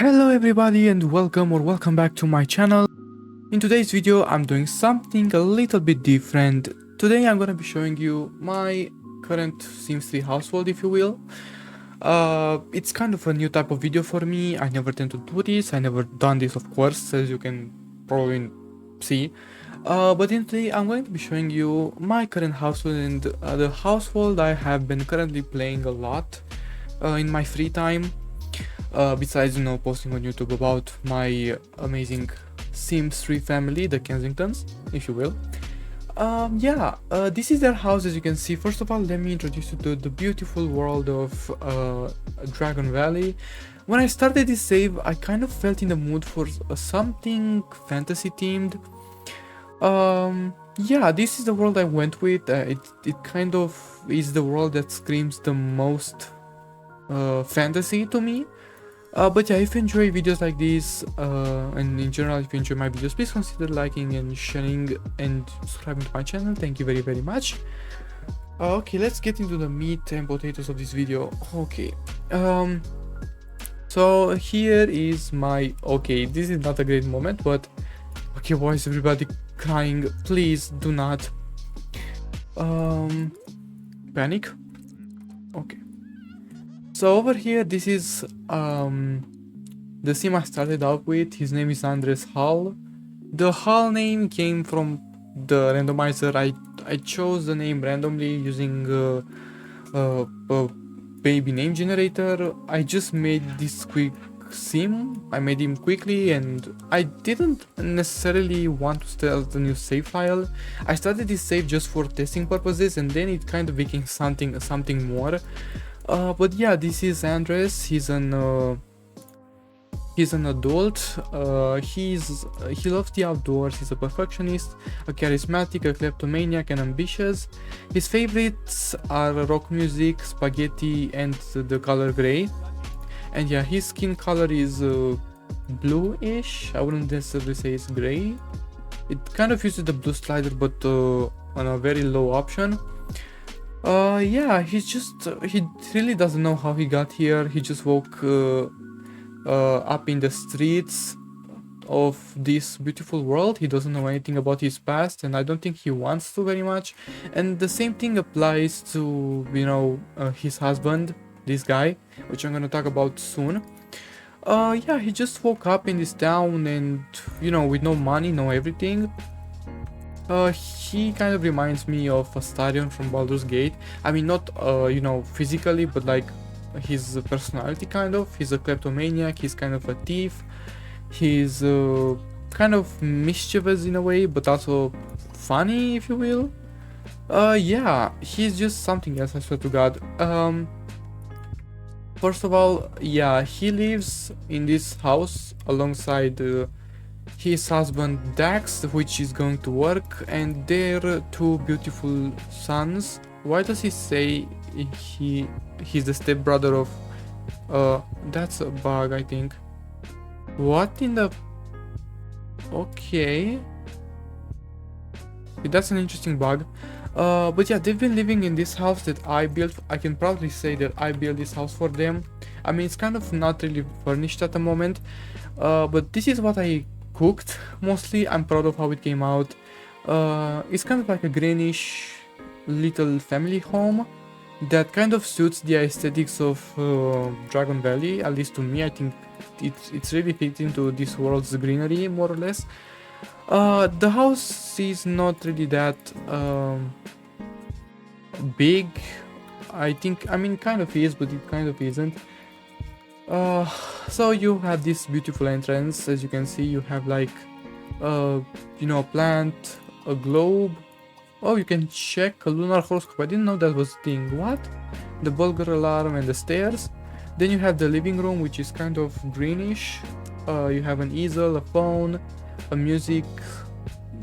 Hello everybody and welcome back to my channel. In today's video I'm doing something a little bit different. Today I'm gonna be showing you my current Sims 3 household, if you will. It's kind of a new type of video for me. I never tend to do this. I never done this, of course, as you can probably see. But in today I'm going to be showing you my current household and the household I have been currently playing a lot in my free time. Besides, posting on YouTube about my amazing Sims 3 family, the Kensingtons, if you will. This is their house, as you can see. First of all, let me introduce you to the beautiful world of Dragon Valley. When I started this save, I kind of felt in the mood for something fantasy themed. This is the world I went with. It kind of is the world that screams the most fantasy to me. But yeah, if you enjoy videos like this, and in general if you enjoy my videos, please consider liking and sharing and subscribing to my channel. Thank you very much. Okay, let's get into the meat and potatoes of this video. Okay, so here is my, okay, this is not a great moment, but okay, why is everybody crying? Please do not panic. Okay. So over here, this is the sim I started out with. His name is Andres Hall. The Hall name came from the randomizer. I chose the name randomly using a baby name generator. I just made this quick sim. I made him quickly and I didn't necessarily want to start a new save file. I started this save just for testing purposes and then it kind of became something more. But yeah, this is Andres. He's an adult. He loves the outdoors. He's a perfectionist, a charismatic, a kleptomaniac, and ambitious. His favorites are rock music, spaghetti, and the color gray. And yeah, his skin color is bluish. I wouldn't necessarily say it's gray. It kind of uses the blue slider, but on a very low option. He really doesn't know how he got here. He just woke up in the streets of this beautiful world. He doesn't know anything about his past, and I don't think he wants to very much. And the same thing applies to, his husband, this guy, which I'm gonna talk about soon. He just woke up in this town and, with no money, no everything. He kind of reminds me of Astarion from Baldur's Gate. I mean, not, physically, but like his personality kind of. He's a kleptomaniac, he's kind of a thief. He's kind of mischievous in a way, but also funny, if you will. He's just something else, I swear to God. First of all, he lives in this house alongside his husband Dax, which is going to work, and their two beautiful sons. Why does he say he's the stepbrother of that's a bug, I think. What in the... Okay, that's an interesting bug. But yeah, they've been living in this house that I built. I can proudly say that I built this house for them. I mean, it's kind of not really furnished at the moment, but this is what I cooked mostly. I'm proud of how it came out. It's kind of like a greenish little family home that kind of suits the aesthetics of Dragon Valley, at least to me. I think it's really fit into this world's greenery, more or less. The house is not really that big. I mean, kind of is, but it kind of isn't. So you have this beautiful entrance. As you can see, you have like a plant, a globe. Oh, you can check a lunar horoscope. I didn't know that was a thing. What? The Bulgar alarm and the stairs. Then you have the living room, which is kind of greenish. You have an easel, a phone, a music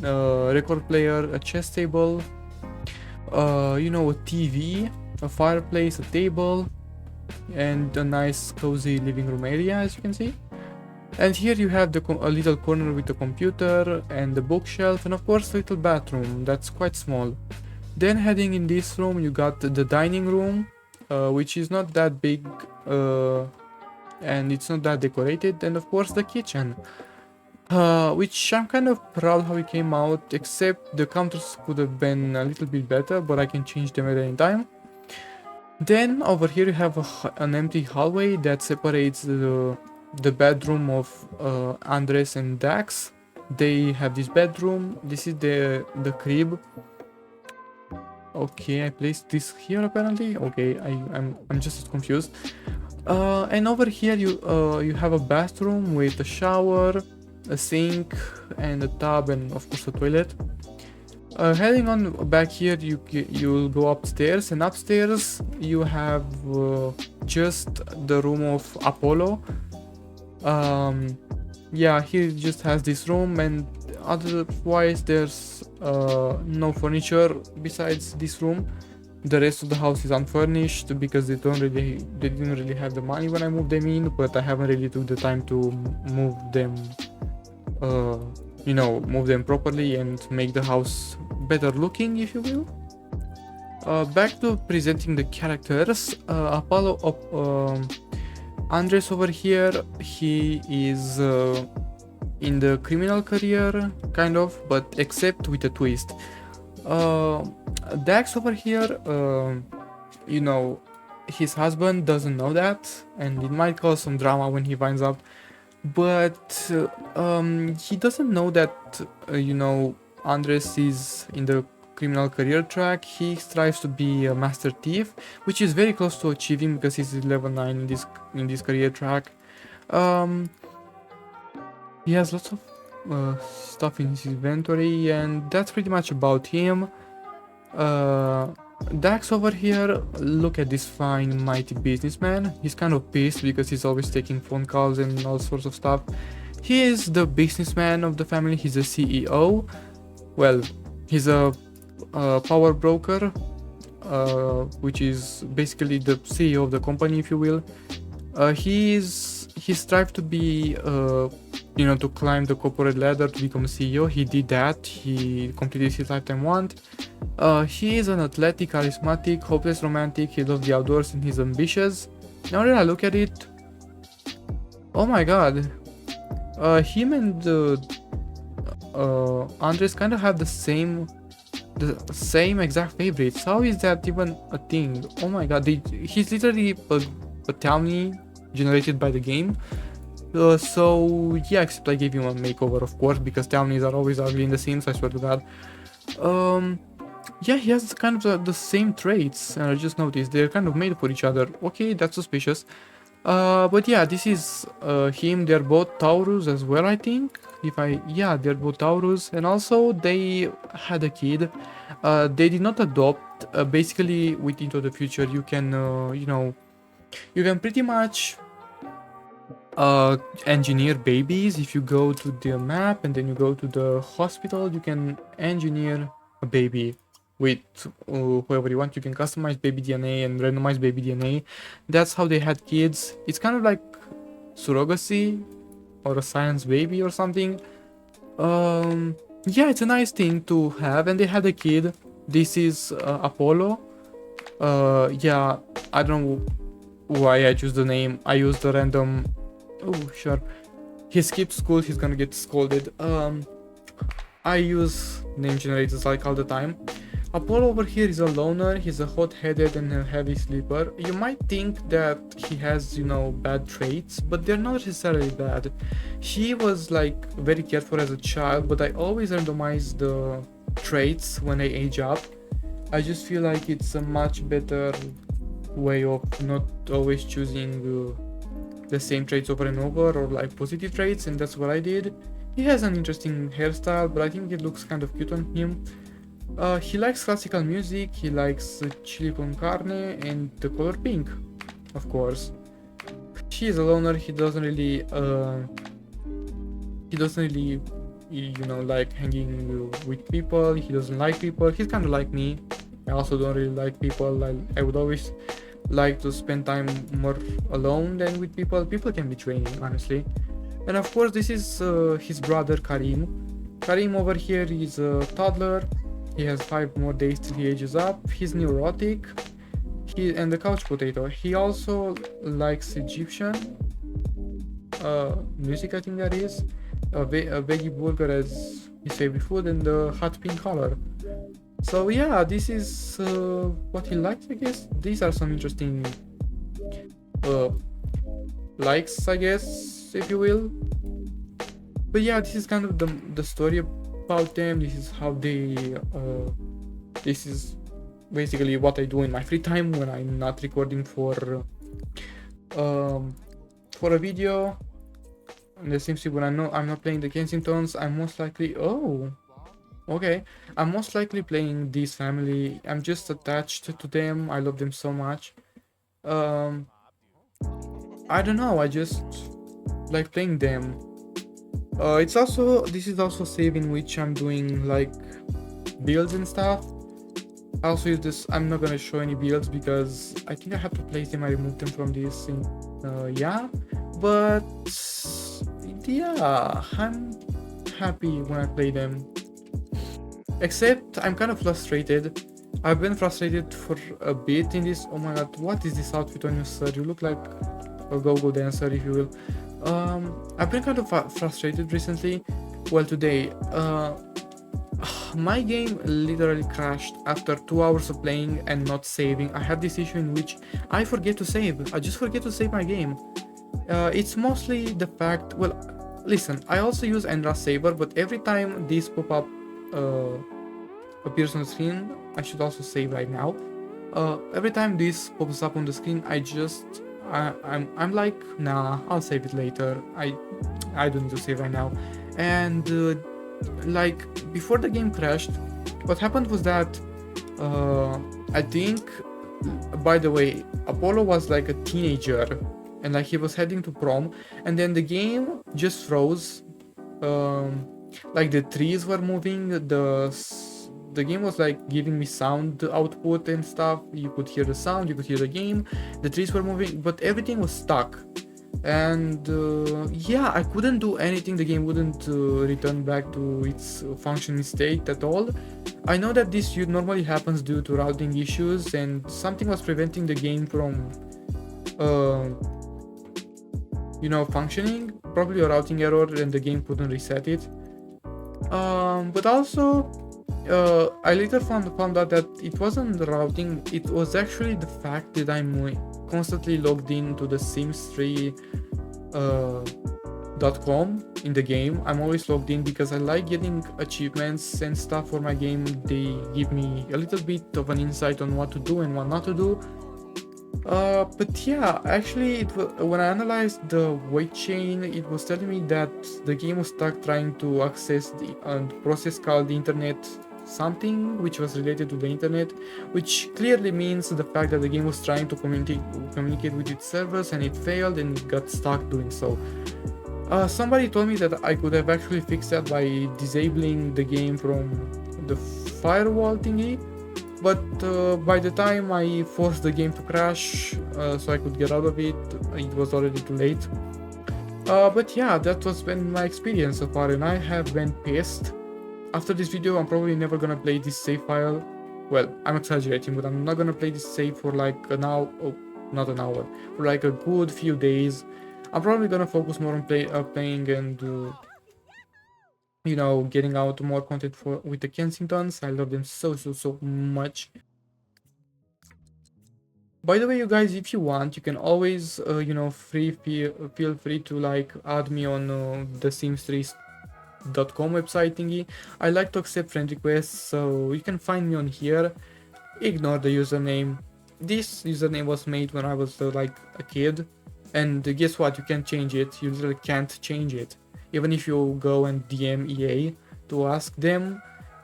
record player, a chess table, a TV, a fireplace, a table, and a nice cozy living room area, as you can see. And here you have a little corner with a computer and the bookshelf, and of course a little bathroom that's quite small. Then heading in this room you got the dining room, which is not that big and it's not that decorated. And of course the kitchen, which I'm kind of proud how it came out, except the counters could have been a little bit better, but I can change them at any time. Then over here you have an empty hallway that separates the bedroom of Andres and Dax. They have this bedroom. This is the crib. Okay, I placed this here apparently. Okay, I'm just confused. And over here you have a bathroom with a shower, a sink, and a tub, and of course a toilet. Heading on back here, you'll go upstairs, and upstairs you have just the room of Apollo. Yeah, he just has this room, and otherwise there's no furniture besides this room. The rest of the house is unfurnished because they didn't really have the money when I moved them in, but I haven't really took the time to move them, move them properly and make the house better looking, if you will. Back to presenting the characters. Andres over here, he is in the criminal career, kind of, but except with a twist. Dax over here, his husband doesn't know that, and it might cause some drama when he finds out. But he doesn't know that, Andres is in the criminal career track. He strives to be a master thief, which is very close to achieving because he's level 9 in this career track. He has lots of stuff in his inventory, and that's pretty much about him. Dax over here, look at this fine mighty businessman. He's kind of pissed because he's always taking phone calls and all sorts of stuff. He is the businessman of the family. He's a CEO. Well, he's a power broker, which is basically the CEO of the company, if you will. He strives to be to climb the corporate ladder to become a CEO. He did that. He completed his lifetime want. He is an athletic, charismatic, hopeless romantic. He loves the outdoors and he's ambitious. Now that I look at it, oh my god, him and Andres kind of have the same exact favorites. How is that even a thing? Oh my god, he's literally a townie generated by the game. So yeah, except I gave him a makeover, of course, because townies are always ugly in The Sims, I swear to god. Yeah, he has kind of the same traits, and I just noticed they're kind of made for each other. Okay, that's suspicious. But yeah, this is him. They're both Taurus as well, I think. Yeah, they're both Taurus, and also they had a kid. They did not adopt. Basically, with Into the Future, you can, you can pretty much engineer babies. If you go to the map and then you go to the hospital, you can engineer a baby with whoever you want. You can customize baby DNA and randomize baby DNA. That's how they had kids. It's kind of like surrogacy or a science baby or something. Yeah, it's a nice thing to have, and they had a kid. This is Apollo. Yeah, I don't know why I choose the name. I used the random. Oh, sure. He skipped school, he's gonna get scolded. I use name generators like all the time. Apollo over here is a loner. He's a hot-headed and a heavy sleeper. You might think that he has, bad traits, but they're not necessarily bad. He was like very careful as a child, but I always randomize the traits when I age up. I just feel like it's a much better way of not always choosing the same traits over and over, or like positive traits, and that's what I did. He has an interesting hairstyle, but I think it looks kind of cute on him. He likes classical music, he likes chili con carne and the color pink, of course. He is a loner. He doesn't really like hanging with people. He doesn't like people. He's kind of like me. I also don't really like people. I would always like to spend time more alone than with people. People can be draining, honestly. And of course, this is his brother Karim. Karim over here is a toddler. He has 5 more days till he ages up. He's neurotic. And the couch potato. He also likes Egyptian. music, I think that is. A veggie burger as his favorite food, and the hot pink color. So yeah, this is what he likes, I guess. These are some interesting uh, likes, I guess, if you will. But yeah, this is kind of the story about them. This is how they this is basically what I do in my free time when I'm not recording for a video. And it seems to when I know I'm not playing the Kensingtons, I'm most likely okay. I'm most likely playing this family. I'm just attached to them. I love them so much. I don't know, I just like playing them. This is also a save in which I'm doing like builds and stuff. I also use this. I'm not gonna show any builds because I think I have to place them. I removed them from this thing. Yeah, but yeah, I'm happy when I play them. Except I'm kind of frustrated. I've been frustrated for a bit in this. Oh my god, what is this outfit on you, sir? You look like a go-go dancer, if you will. I've been kind of frustrated recently. Well, today, my game literally crashed after 2 hours of playing and not saving. I had this issue in which I forget to save. I just forget to save my game. It's mostly the fact, well, listen, I also use Endra Saver, but every time this pop-up appears on the screen, I should also save right now. Every time this pops up on the screen, I'm like, nah, I'll save it later. I don't need to save right now. And like before the game crashed, what happened was that I think, by the way, Apollo was like a teenager and like he was heading to prom, and then the game just froze. Like the trees were moving, the game was like giving me sound output and stuff. You could hear the sound, you could hear the game, the trees were moving, but everything was stuck. And yeah, I couldn't do anything. The game wouldn't return back to its functioning state at all. I know that this normally happens due to routing issues, and something was preventing the game from functioning. Probably a routing error, and the game couldn't reset it. But also I later found out that it wasn't the routing, it was actually the fact that I'm constantly logged into the sims3.com in the game. I'm always logged in because I like getting achievements and stuff for my game. They give me a little bit of an insight on what to do and what not to do. But yeah, actually, when I analyzed the weight chain, it was telling me that the game was stuck trying to access the process called the internet something, which was related to the internet, which clearly means the fact that the game was trying to communicate with its servers, and it failed and it got stuck doing so. Somebody told me that I could have actually fixed that by disabling the game from the firewall thingy, but by the time I forced the game to crash so I could get out of it, it was already too late. But yeah, that was been my experience so far, and I have been pissed. After this video, I'm probably never gonna play this save file. Well, I'm exaggerating, but I'm not gonna play this save for like an hour, not an hour, for like a good few days. I'm probably gonna focus more on playing and getting out more content with the Kensingtons. I love them so much. By the way, you guys, if you want, you can always feel free to like add me on the Sims3.com website thingy. I like to accept friend requests, so you can find me on here. Ignore the username. This username was made when I was like a kid, and guess what, you can't change it. You literally can't change it. Even if you go and DM EA to ask them,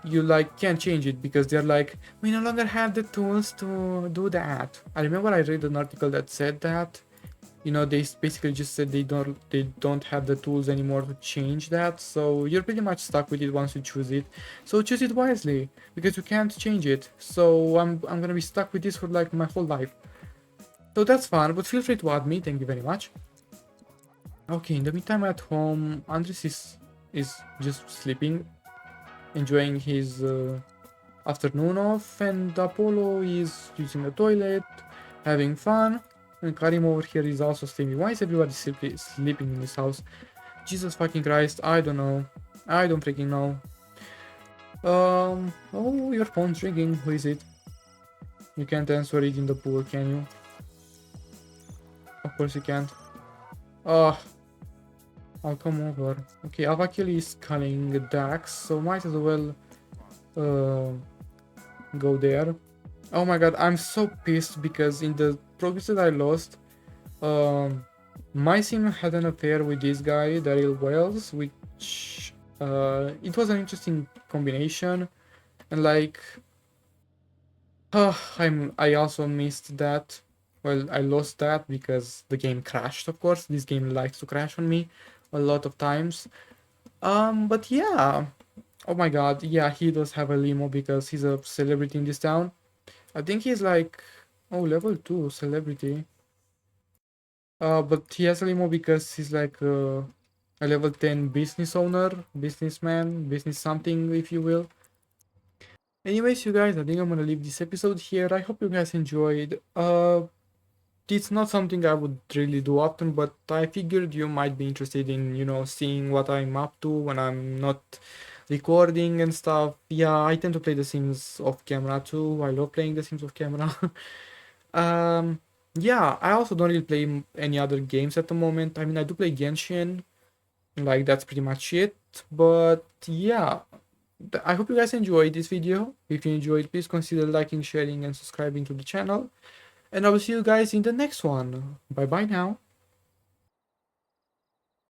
you like can't change it because they're like, we no longer have the tools to do that. I remember I read an article that said that, they basically just said they don't have the tools anymore to change that. So you're pretty much stuck with it once you choose it. So choose it wisely, because you can't change it. So I'm gonna be stuck with this for like my whole life. So that's fun, but feel free to add me. Thank you very much. Okay, in the meantime at home, Andres is just sleeping, enjoying his afternoon off, and Apollo is using the toilet, having fun. And Karim over here is also sleeping. Why is everybody sleeping in this house? Jesus fucking Christ, I don't know. I don't freaking know. Oh, your phone's ringing. Who is it? You can't answer it in the pool, can you? Of course you can't. Oh, I'll come over. Okay, Avakili is calling Dax, so might as well uh, go there. Oh my god, I'm so pissed because in the progress that I lost, my sim had an affair with this guy, Daryl Wells, which it was an interesting combination, and like, I also missed that. Well, I lost that because the game crashed, of course. This game likes to crash on me a lot of times. But yeah. Oh my god, yeah, he does have a limo because he's a celebrity in this town. I think he's like, oh, level 2 celebrity. But he has a limo because he's like a level 10 business owner, businessman, business something, if you will. Anyways, you guys, I think I'm gonna leave this episode here. I hope you guys enjoyed. It's not something I would really do often, but I figured you might be interested in, seeing what I'm up to when I'm not recording and stuff. Yeah, I tend to play The Sims off camera too. I love playing The Sims off camera. Yeah, I also don't really play any other games at the moment. I mean, I do play Genshin, like that's pretty much it. But yeah, I hope you guys enjoyed this video. If you enjoyed, please consider liking, sharing, and subscribing to the channel. And I will see you guys in the next one. Bye bye now.